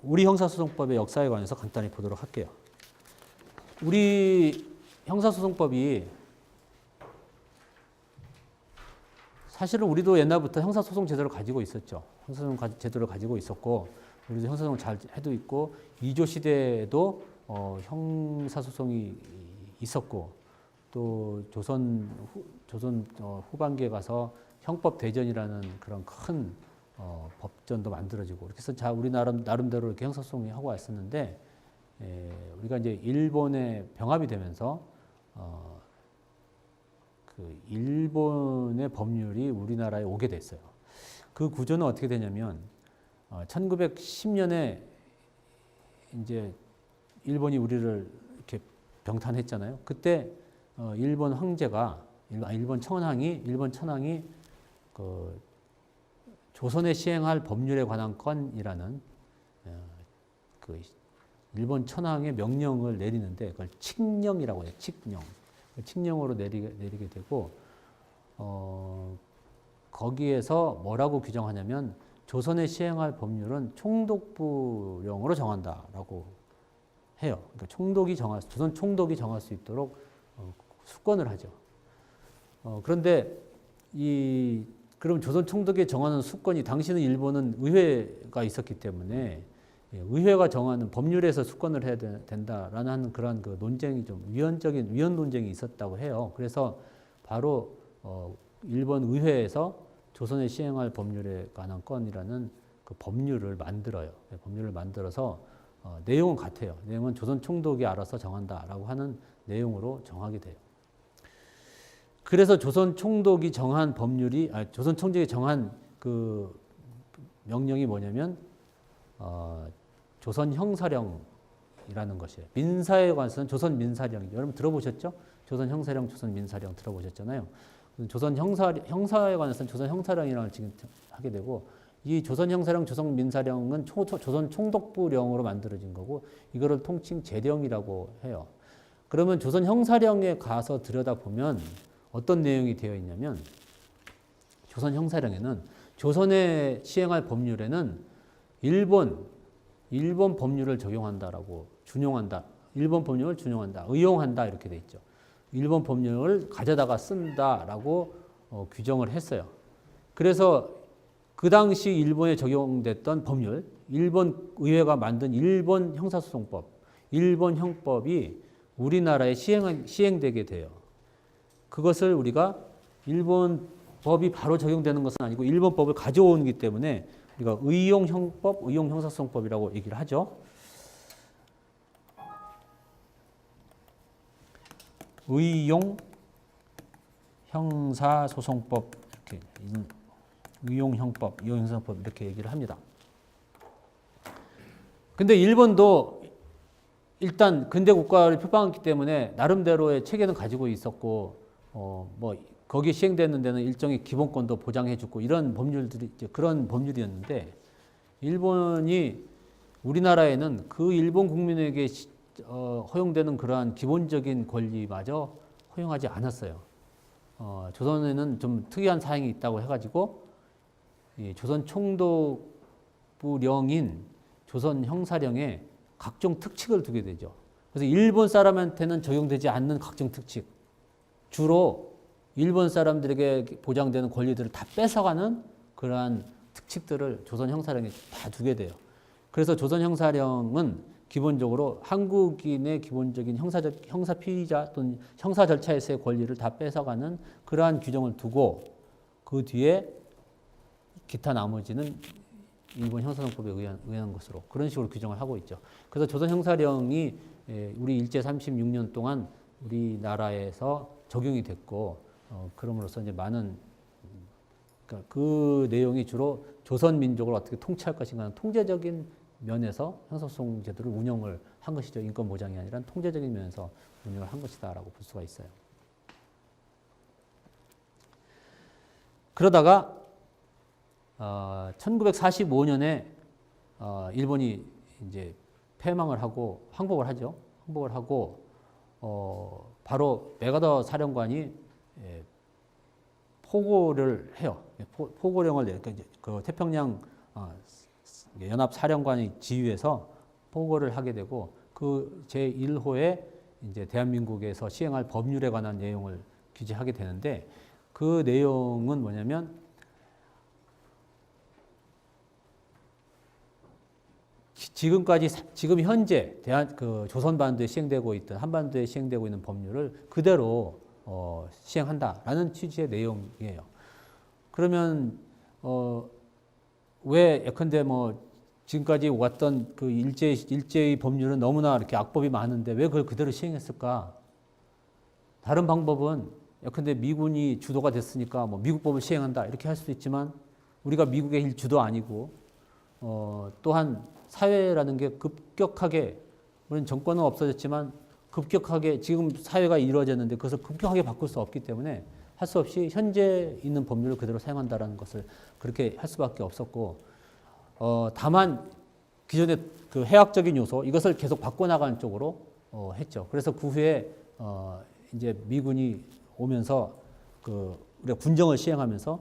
우리 형사소송법의 역사에 관해서 간단히 보도록 할게요. 우리 형사소송법이 사실은 우리도 옛날부터 형사소송 제도를 가지고 있었죠. 형사소송 제도를 가지고 있었고 우리도 형사소송 잘 해도 있고 2조 시대에도 형사소송이 있었고 또 조선 후반기에 가서 형법대전이라는 그런 큰 법전도 만들어지고 그래서 우리 나름대로 이렇게 형사소송이 하고 왔었는데 우리가 이제 일본에 병합이 되면서 그 일본의 법률이 우리나라에 오게 됐어요. 그 구조는 어떻게 되냐면 1910년에 이제 일본이 우리를 이렇게 병탄했잖아요. 그때 일본 황제가 일본 천황이 그 조선에 시행할 법률에 관한 건이라는 그 일본 천황의 명령을 내리는데 그걸 칙령이라고 해요. 칙령. 칙령으로 내리게 되고 거기에서 뭐라고 규정하냐면 조선에 시행할 법률은 총독부령으로 정한다라고 해요. 그러니까 조선 총독이 정할 수 있도록 수권을 하죠. 그런데 그럼 조선 총독이 정하는 수권이 당시는 일본은 의회가 있었기 때문에 의회가 정하는 법률에서 수권을 해야 된다라는 그런 그 논쟁이 좀 위헌 논쟁이 있었다고 해요. 그래서 바로 일본 의회에서 조선에 시행할 법률에 관한 건이라는 그 법률을 만들어요. 법률을 만들어서 내용은 같아요. 내용은 조선 총독이 알아서 정한다라고 하는 내용으로 정하게 돼요. 그래서 조선 총독이 정한 조선 총독이 정한 그 명령이 뭐냐면 조선 형사령이라는 것이에요. 민사에 관해서는 조선 민사령. 여러분 들어보셨죠? 조선 형사령, 조선 민사령 들어보셨잖아요. 조선 형사에 관해서는 조선 형사령이라는 걸 지금 하게 되고 이 조선 형사령, 조선 민사령은 조선 총독부령으로 만들어진 거고 이거를 통칭 제령이라고 해요. 그러면 조선 형사령에 가서 들여다보면 어떤 내용이 되어 있냐면 조선 형사령에는 조선에 시행할 법률에는 일본 법률을 적용한다라고 준용한다. 일본 법률을 준용한다. 의용한다 이렇게 돼 있죠. 일본 법률을 가져다가 쓴다라고 규정을 했어요. 그래서 그 당시 일본에 적용됐던 법률, 일본 의회가 만든 일본 형사소송법, 일본 형법이 우리나라에 시행되게 돼요. 그것을 우리가 일본 법이 바로 적용되는 것은 아니고 일본 법을 가져오기 때문에 우리가 의용형법, 의용형사소송법이라고 얘기를 하죠. 의용형사소송법 이렇게 의용형법, 의용형사소송법 이렇게 얘기를 합니다. 근데 일본도 일단 근대 국가를 표방했기 때문에 나름대로의 체계는 가지고 있었고 거기에 시행되는 데는 일정의 기본권도 보장해주고 이런 법률들이 그런 법률이었는데 일본이 우리나라에는 그 일본 국민에게 허용되는 그러한 기본적인 권리마저 허용하지 않았어요. 조선에는 좀 특이한 사항이 있다고 해가지고 조선 총독부령인 조선 형사령에 각종 특칙을 두게 되죠. 그래서 일본 사람한테는 적용되지 않는 각종 특칙, 주로 일본 사람들에게 보장되는 권리들을 다 뺏어가는 그러한 특칙들을 조선 형사령에 다 두게 돼요. 그래서 조선 형사령은 기본적으로 한국인의 기본적인 형사 피의자 또는 형사 절차에서의 권리를 다 뺏어가는 그러한 규정을 두고 그 뒤에 기타 나머지는 일본 형사소송법에 의한 것으로 그런 식으로 규정을 하고 있죠. 그래서 조선 형사령이 우리 일제 36년 동안 우리나라에서 적용이 됐고 그럼으로써 이제 많은 그러니까 그 내용이 주로 조선 민족을 어떻게 통치할 것인가 하는 통제적인 면에서 형사소송 제도를 운영을 한 것이죠. 인권 보장이 아니라 통제적인 면에서 운영을 한 것이다라고 볼 수가 있어요. 그러다가 1945년에 일본이 이제 패망을 하고 항복을 하죠. 항복을 하고 바로 메가더 사령관이 포고를 해요. 포고령을 내요. 그 태평양 연합사령관의 지휘에서 보고를 하게 되고 그 제1호에 이제 대한민국에서 시행할 법률에 관한 내용을 규제하게 되는데 그 내용은 뭐냐면 지금 현재 조선반도에 시행되고 있던 한반도에 시행되고 있는 법률을 그대로 시행한다라는 취지의 내용이에요. 그러면 왜 예컨대 뭐 지금까지 왔던 그 일제의 법률은 너무나 이렇게 악법이 많은데 왜 그걸 그대로 시행했을까? 다른 방법은 예컨대 미군이 주도가 됐으니까 뭐 미국법을 시행한다 이렇게 할 수도 있지만 우리가 미국의 일주도 아니고 또한 사회라는 게 급격하게 물론 정권은 없어졌지만 급격하게 지금 사회가 이루어졌는데 그것을 급격하게 바꿀 수 없기 때문에 할 수 없이 현재 있는 법률을 그대로 사용한다라는 것을 그렇게 할 수밖에 없었고 다만 기존의 그 해학적인 요소 이것을 계속 바꿔나가는 쪽으로 했죠. 그래서 그 후에 이제 미군이 오면서 우리가 군정을 시행하면서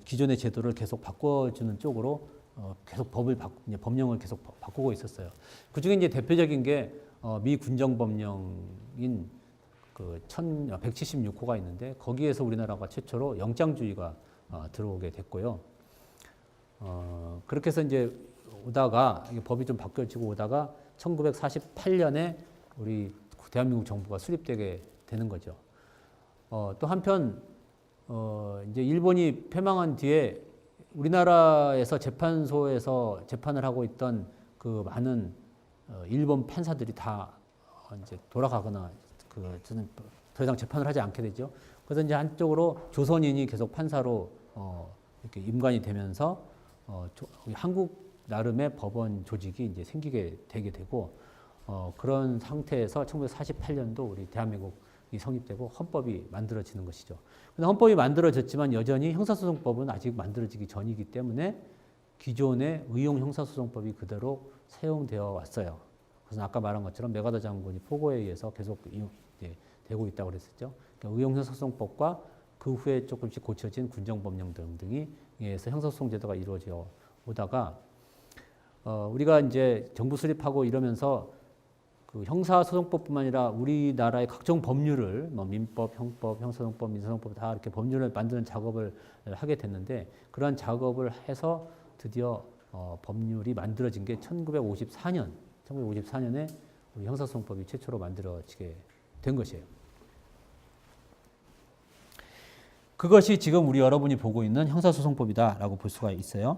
기존의 제도를 계속 바꿔주는 쪽으로 계속 법령을 계속 바꾸고 있었어요. 그 중에 이제 대표적인 게 미 군정 법령인 그 176호가 있는데 거기에서 우리나라가 최초로 영장주의가 들어오게 됐고요. 그렇게 해서 이제 오다가 법이 좀 바뀌어지고 오다가 1948년에 우리 대한민국 정부가 수립되게 되는 거죠. 또 한편 이제 일본이 패망한 뒤에 우리나라에서 재판소에서 재판을 하고 있던 그 많은 일본 판사들이 다 이제 돌아가거나 저는 더 이상 재판을 하지 않게 되죠. 그래서 이제 한쪽으로 조선인이 계속 판사로 이렇게 임관이 되면서 한국 나름의 법원 조직이 이제 생기게 되게 되고 그런 상태에서 1948년도 우리 대한민국이 성립되고 헌법이 만들어지는 것이죠. 근데 헌법이 만들어졌지만 여전히 형사소송법은 아직 만들어지기 전이기 때문에 기존의 의용 형사소송법이 그대로 사용되어 왔어요. 그래서 아까 말한 것처럼 메가더 장군이 포고에 의해서 계속 되고 있다고 그랬었죠. 그러니까 의용 형사소송법과 그 후에 조금씩 고쳐진 군정법령 등등이 의해서 형사소송 제도가 이루어져 오다가 우리가 이제 정부 수립하고 이러면서 그 형사소송법뿐만 아니라 우리나라의 각종 법률을 뭐 민법, 형법, 형사소송법, 민사소송법 다 이렇게 법률을 만드는 작업을 하게 됐는데 그러한 작업을 해서 드디어 법률이 만들어진 게 1954년에 우리 형사소송법이 최초로 만들어지게 된 것이에요. 그것이 지금 우리 여러분이 보고 있는 형사소송법이다라고 볼 수가 있어요.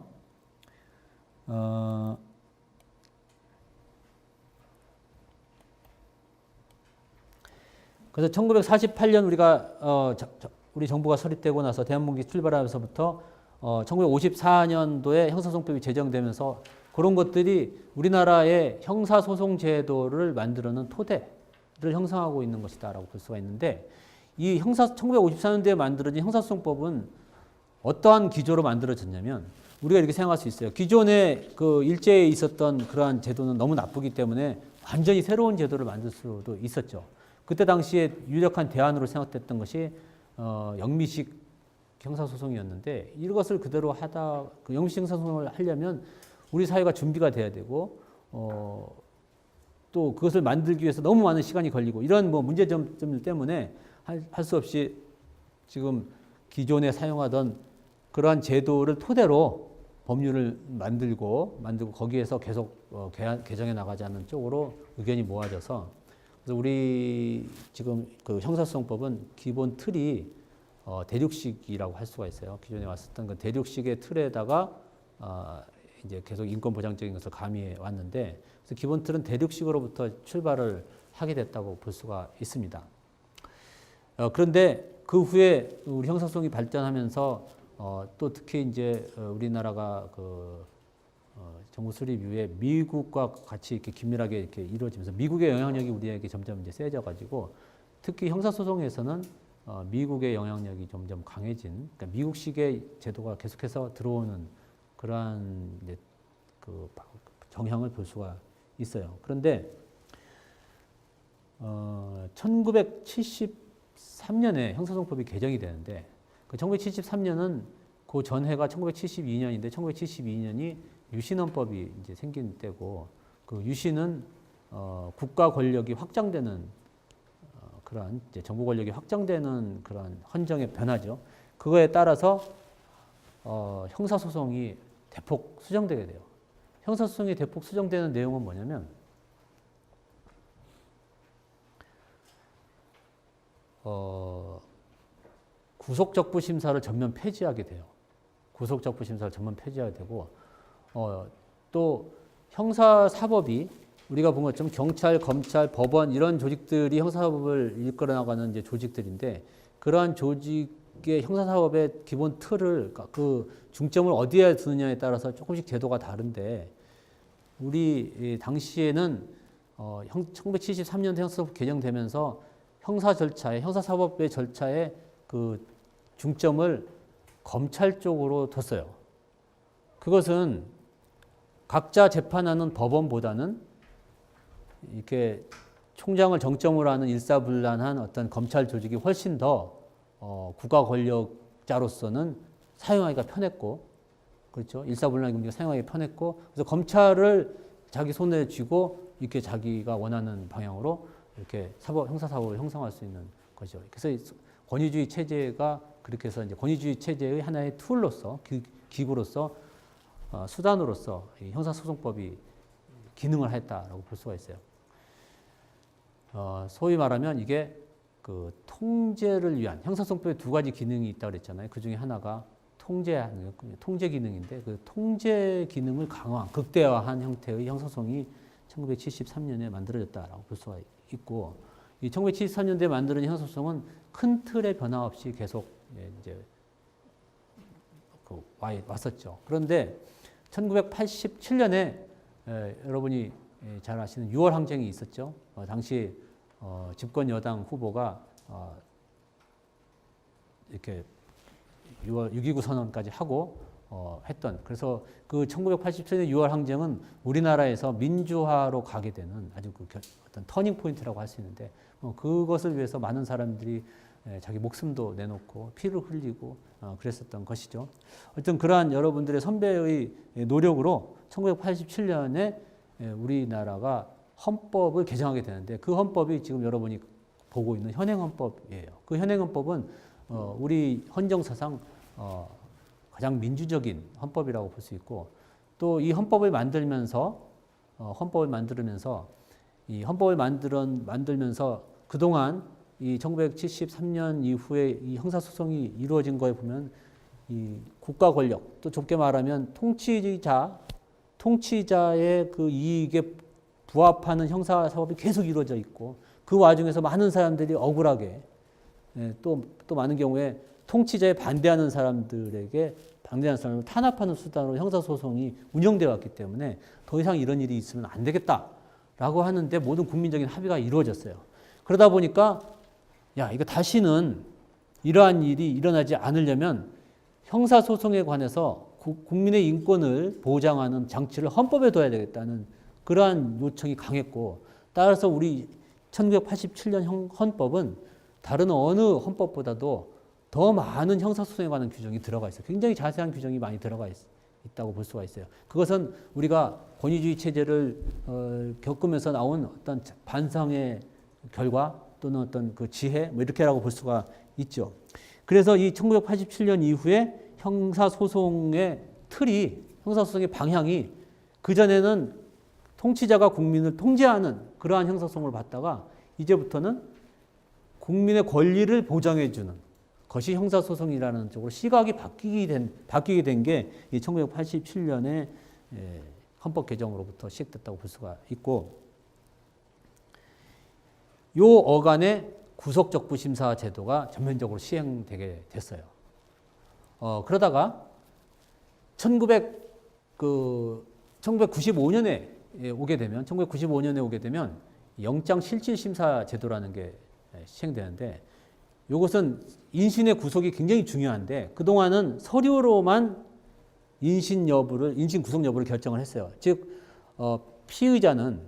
그래서 1948년 우리 정부가 설립되고 나서 대한민국이 출발하면서부터 1954년도에 형사소송법이 제정되면서 그런 것들이 우리나라의 형사소송 제도를 만들어낸 토대를 형성하고 있는 것이다라고 볼 수가 있는데 이 1954년도에 만들어진 형사소송법은 어떠한 기조로 만들어졌냐면 우리가 이렇게 생각할 수 있어요. 기존에 그 일제에 있었던 그러한 제도는 너무 나쁘기 때문에 완전히 새로운 제도를 만들 수도 있었죠. 그때 당시에 유력한 대안으로 생각됐던 것이 영미식 형사소송이었는데 이것을 그대로 하다 그 영미식 형사소송을 하려면 우리 사회가 준비가 돼야 되고 또 그것을 만들기 위해서 너무 많은 시간이 걸리고 이런 뭐 문제점들 때문에 할 수 없이 지금 기존에 사용하던 그러한 제도를 토대로 법률을 만들고 거기에서 계속 개정해 나가자는 쪽으로 의견이 모아져서 그래서 우리 지금 그 형사소송법은 기본 틀이 대륙식이라고 할 수가 있어요. 기존에 왔었던 그 대륙식의 틀에다가 이제 계속 인권 보장적인 것을 가미해 왔는데 그래서 기본 틀은 대륙식으로부터 출발을 하게 됐다고 볼 수가 있습니다. 그런데 그 후에 우리 형사소송이 발전하면서 또 특히 이제 우리나라가 그 정부 수립 이후에 미국과 같이 이렇게 긴밀하게 이렇게 이루어지면서 미국의 영향력이 우리에게 점점 이제 세져가지고 특히 형사소송에서는 미국의 영향력이 점점 강해진 그러니까 미국식의 제도가 계속해서 들어오는 그러한 이제 그 정향을 볼 수가 있어요. 그런데 1973년에 형사소송법이 개정이 되는데 그 1973년은 그 전해가 1972년인데 1972년이 유신헌법이 이제 생긴 때고 그 유신은 국가 권력이 확장되는 그러한 이제 정부 권력이 확장되는 그런 헌정의 변화죠. 그거에 따라서 형사소송이 대폭 수정되게 돼요. 형사소송이 대폭 수정되는 내용은 뭐냐면 구속적부 심사를 전면 폐지하게 돼요. 구속적부 심사를 전면 폐지하게 되고 또 형사사법이 우리가 본 것처럼 경찰, 검찰, 법원 이런 조직들이 형사사법을 이끌어 나가는 이제 조직들인데 그러한 조직의 형사사법의 기본 틀을 그 중점을 어디에 두느냐에 따라서 조금씩 제도가 다른데 우리 당시에는 1973년도 형사사법 개정되면서 형사 절차에 형사사법의 절차에 그 중점을 검찰 쪽으로 뒀어요. 그것은 각자 재판하는 법원보다는 이렇게 총장을 정점으로 하는 일사불란한 어떤 검찰 조직이 훨씬 더 국가 권력자로서는 사용하기가 편했고, 그렇죠? 일사불란 검찰이 사용하기 편했고, 그래서 검찰을 자기 손에 쥐고 이렇게 자기가 원하는 방향으로 이렇게 형사사법을 형성할 수 있는 거죠. 그래서 권위주의 체제가 그렇게 해서 이제 권위주의 체제의 하나의 툴로서, 기구로서, 수단으로서 이 형사소송법이 기능을 했다라고 볼 수가 있어요. 소위 말하면 이게 그 통제를 위한 형사소송법에 두 가지 기능이 있다고 그랬잖아요. 그 중에 하나가 통제 기능인데 그 통제 기능을 극대화한 형태의 형사소송이 1973년에 만들어졌다라고 볼 수가 있고, 이 1973년도에 만들어진 형사소송은 큰 틀의 변화 없이 계속 이제 왔었죠. 그런데 1987년에 여러분이 잘 아시는 6월 항쟁이 있었죠. 당시 집권 여당 후보가 이렇게 6.29 선언까지 하고 했던, 그래서 그 1987년 6월 항쟁은 우리나라에서 민주화로 가게 되는 아주 그 어떤 터닝 포인트라고 할 수 있는데 그것을 위해서 많은 사람들이 자기 목숨도 내놓고 피를 흘리고 그랬었던 것이죠. 어쨌든 그러한 여러분들의 선배의 노력으로 1987년에 우리나라가 헌법을 개정하게 되는데 그 헌법이 지금 여러분이 보고 있는 현행헌법이에요. 그 현행헌법은 우리 헌정사상 가장 민주적인 헌법이라고 볼 수 있고, 또 이 헌법을 만들면서 그동안 이 1973년 이후에 이 형사소송이 이루어진 거에 보면 이 국가 권력, 또 좁게 말하면 통치자의 그 이익에 부합하는 형사사법이 계속 이루어져 있고, 그 와중에서 많은 사람들이 억울하게 또 많은 경우에 통치자에 반대하는 사람을 탄압하는 수단으로 형사소송이 운영되어 왔기 때문에 더 이상 이런 일이 있으면 안 되겠다라고 하는데 모든 국민적인 합의가 이루어졌어요. 그러다 보니까 이거 다시는 이러한 일이 일어나지 않으려면 형사소송에 관해서 국민의 인권을 보장하는 장치를 헌법에 둬야 되겠다는 그러한 요청이 강했고, 따라서 우리 1987년 헌법은 다른 어느 헌법보다도 더 많은 형사소송에 관한 규정이 들어가 있어요. 굉장히 자세한 규정이 많이 들어가 있다고 볼 수가 있어요. 그것은 우리가 권위주의 체제를 겪으면서 나온 어떤 반성의 결과 또는 어떤 그 지혜 이렇게라고 볼 수가 있죠. 그래서 이 1987년 이후에 형사소송의 형사소송의 방향이 그전에는 통치자가 국민을 통제하는 그러한 형사소송을 받다가 이제부터는 국민의 권리를 보장해주는 것이 형사소송이라는 쪽으로 시각이 바뀌게 된 게 이 1987년에 헌법 개정으로부터 시작됐다고 볼 수가 있고, 요 어간의 구속적부 심사 제도가 전면적으로 시행되게 됐어요. 그러다가 1995년에 오게 되면 영장실질심사 제도라는 게 시행되는데, 이것은 인신의 구속이 굉장히 중요한데 그동안은 서류로만 인신 구속 여부를 결정을 했어요. 즉 피의자는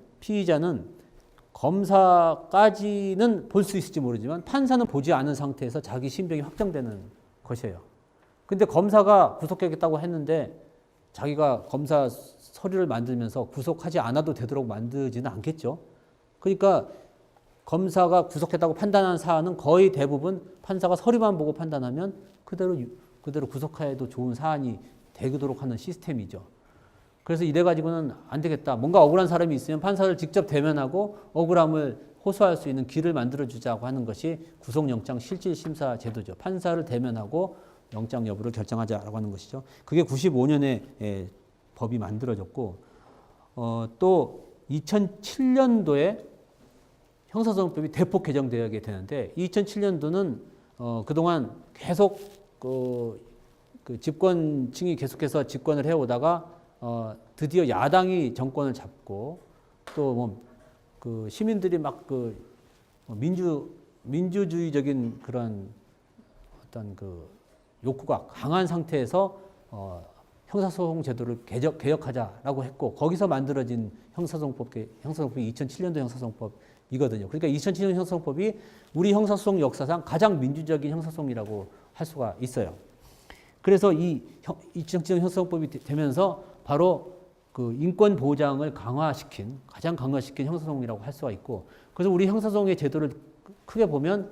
검사까지는 볼 수 있을지 모르지만 판사는 보지 않은 상태에서 자기 신병이 확정되는 것이에요. 근데 검사가 구속하겠다고 했는데 자기가 검사 서류를 만들면서 구속하지 않아도 되도록 만들지는 않겠죠. 그러니까 검사가 구속했다고 판단한 사안은 거의 대부분 판사가 서류만 보고 판단하면 그대로 구속해도 좋은 사안이 되도록 하는 시스템이죠. 그래서 이래 가지고는 안 되겠다. 뭔가 억울한 사람이 있으면 판사를 직접 대면하고 억울함을 호소할 수 있는 길을 만들어 주자고 하는 것이 구속영장 실질심사 제도죠. 판사를 대면하고 영장 여부를 결정하자라고 하는 것이죠. 그게 95년에 법이 만들어졌고 또 2007년도에 형사소송법이 대폭 개정되게 되는데 2007년도는 그동안 계속 그 집권층이 계속해서 집권을 해오다가 드디어 야당이 정권을 잡고 또 뭐 그 시민들이 막 그 민주주의적인 그런 어떤 그 욕구가 강한 상태에서 형사소송 제도를 개혁하자라고 했고 거기서 만들어진 형사소송법이 2007년도 형사소송법이거든요. 그러니까 2007년 형사소송법이 우리 형사소송 역사상 가장 민주적인 형사소송이라고 할 수가 있어요. 그래서 이 2007년 형사소송법이 되면서 바로 그 인권 보장을 가장 강화시킨 형사소송이라고 할 수가 있고 그래서 우리 형사소송의 제도를 크게 보면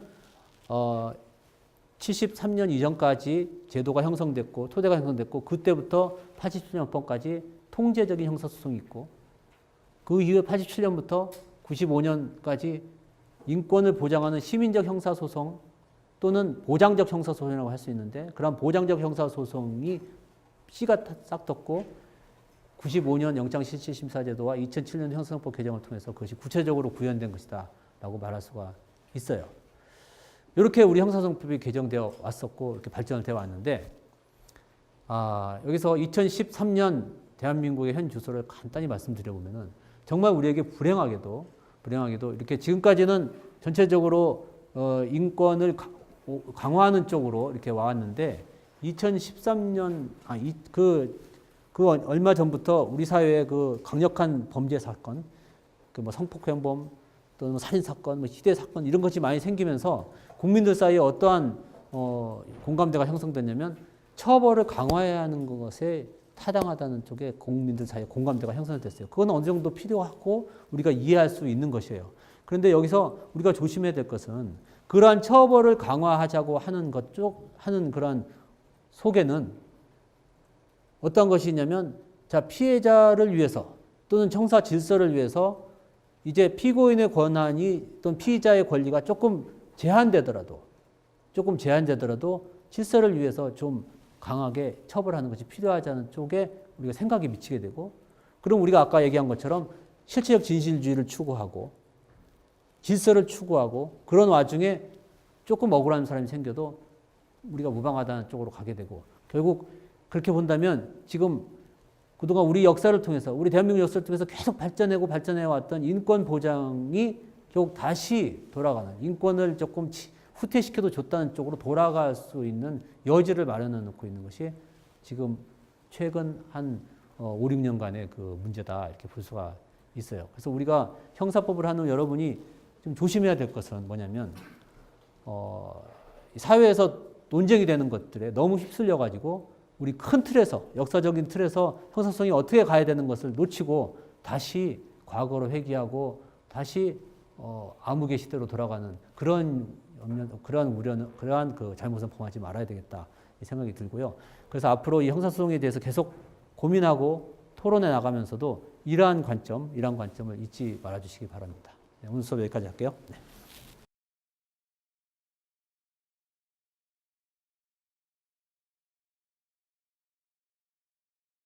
73년 이전까지 제도가 형성됐고 토대가 형성됐고 그때부터 87년법까지 통제적인 형사소송이 있고 그 이후에 87년부터 95년까지 인권을 보장하는 시민적 형사소송 또는 보장적 형사소송이라고 할 수 있는데 그런 보장적 형사소송이 씨가 싹 떴고 95년 영장실질심사제도와 2007년 형사소송법 개정을 통해서 그것이 구체적으로 구현된 것이다 라고 말할 수가 있어요. 이렇게 우리 형사소송법이 개정되어 왔었고 이렇게 발전을 되어 왔는데 여기서 2013년 대한민국의 현 주소를 간단히 말씀드려보면은 정말 우리에게 불행하게도 이렇게 지금까지는 전체적으로 인권을 강화하는 쪽으로 이렇게 와왔는데 2013년 그 얼마 전부터 우리 사회의 그 강력한 범죄 사건, 그 뭐 성폭행범 또는 뭐 살인 사건, 뭐 희대 사건 이런 것이 많이 생기면서 국민들 사이에 어떠한 공감대가 형성됐냐면 처벌을 강화해야 하는 것에 타당하다는 쪽에 국민들 사이에 공감대가 형성됐어요. 그건 어느 정도 필요하고 우리가 이해할 수 있는 것이에요. 그런데 여기서 우리가 조심해야 될 것은 그러한 처벌을 강화하자고 하는 하는 그런 속에는 어떤 것이 있냐면 피해자를 위해서 또는 형사 질서를 위해서 이제 피고인의 권한이 또는 피의자의 권리가 조금 제한되더라도 질서를 위해서 좀 강하게 처벌하는 것이 필요하다는 쪽에 우리가 생각이 미치게 되고 그럼 우리가 아까 얘기한 것처럼 실체적 진실주의를 추구하고 질서를 추구하고 그런 와중에 조금 억울한 사람이 생겨도 우리가 무방하다는 쪽으로 가게 되고 결국 그렇게 본다면 지금 그동안 우리 역사를 통해서 우리 대한민국 역사를 통해서 계속 발전해왔던 인권 보장이 결국 다시 돌아가는 인권을 조금 후퇴시켜도 줬다는 쪽으로 돌아갈 수 있는 여지를 마련해 놓고 있는 것이 지금 최근 한 5, 6년간의 그 문제다 이렇게 볼 수가 있어요. 그래서 우리가 형사법을 하는 여러분이 좀 조심해야 될 것은 뭐냐면 사회에서 논쟁이 되는 것들에 너무 휩쓸려 가지고 우리 큰 틀에서 역사적인 틀에서 형사소송이 어떻게 가야 되는 것을 놓치고 다시 과거로 회귀하고 다시 암흑의 시대로 돌아가는 그러한 그 잘못은 범하지 말아야 되겠다 이 생각이 들고요. 그래서 앞으로 이 형사소송에 대해서 계속 고민하고 토론해 나가면서도 이러한 관점을 잊지 말아주시기 바랍니다. 오늘 수업 여기까지 할게요. 네.